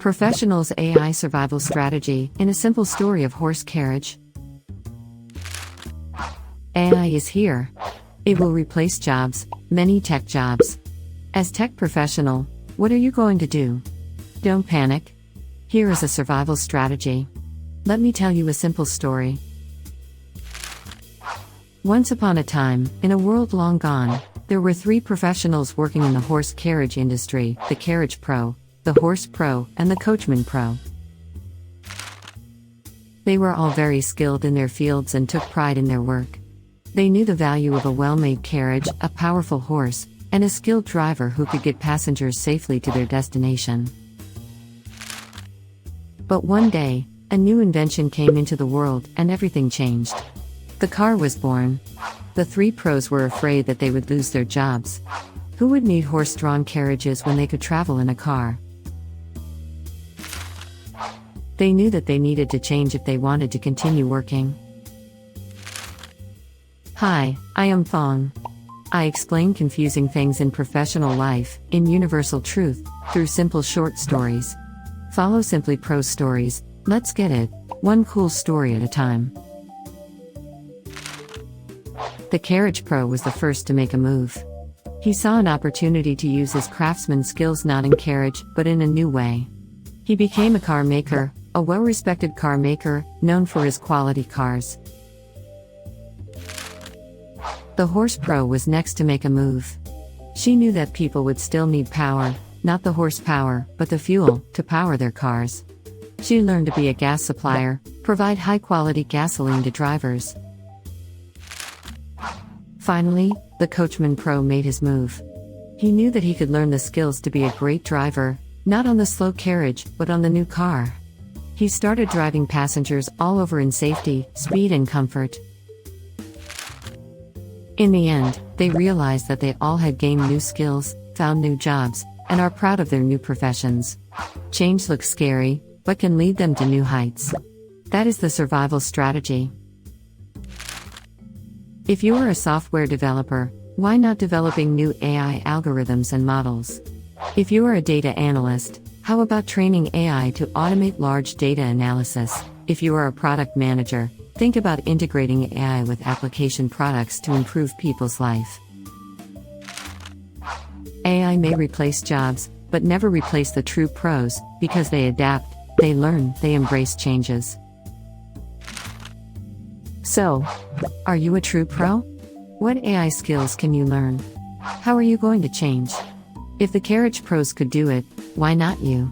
Professionals' AI survival strategy in a simple story of horse carriage. AI is here. It will replace jobs, many tech jobs. As tech professional, what are you going to do? Don't panic. Here is a survival strategy. Let me tell you a simple story. Once upon a time, in a world long gone, there were 3 professionals working in the horse carriage industry: the carriage pro, the horse pro, and the coachman pro. They were all very skilled in their fields and took pride in their work. They knew the value of a well-made carriage, a powerful horse, and a skilled driver who could get passengers safely to their destination. But one day, a new invention came into the world and everything changed. The car was born. The 3 pros were afraid that they would lose their jobs. Who would need horse-drawn carriages when they could travel in a car? They knew that they needed to change if they wanted to continue working. Hi, I am Fong. I explain confusing things in professional life, in universal truth, through simple short stories. Follow Simply Pro Stories. Let's get it, one cool story at a time. The carriage pro was the first to make a move. He saw an opportunity to use his craftsman skills not in carriage, but in a new way. He became a car maker, a well-respected car maker, known for his quality cars. The horse pro was next to make a move. She knew that people would still need power, not the horsepower, but the fuel, to power their cars. She learned to be a gas supplier, provide high-quality gasoline to drivers. Finally, the coachman pro made his move. He knew that he could learn the skills to be a great driver, not on the slow carriage, but on the new car. He started driving passengers all over in safety, speed and comfort. In the end, they realized that they all had gained new skills, found new jobs, and are proud of their new professions. Change looks scary, but can lead them to new heights. That is the survival strategy. If you are a software developer, why not developing new AI algorithms and models? If you are a data analyst, how about training AI to automate large data analysis? If you are a product manager, think about integrating AI with application products to improve people's life. AI may replace jobs, but never replace the true pros, because they adapt, they learn, they embrace changes. So, are you a true pro? What AI skills can you learn? How are you going to change? If the carriage pros could do it, why not you?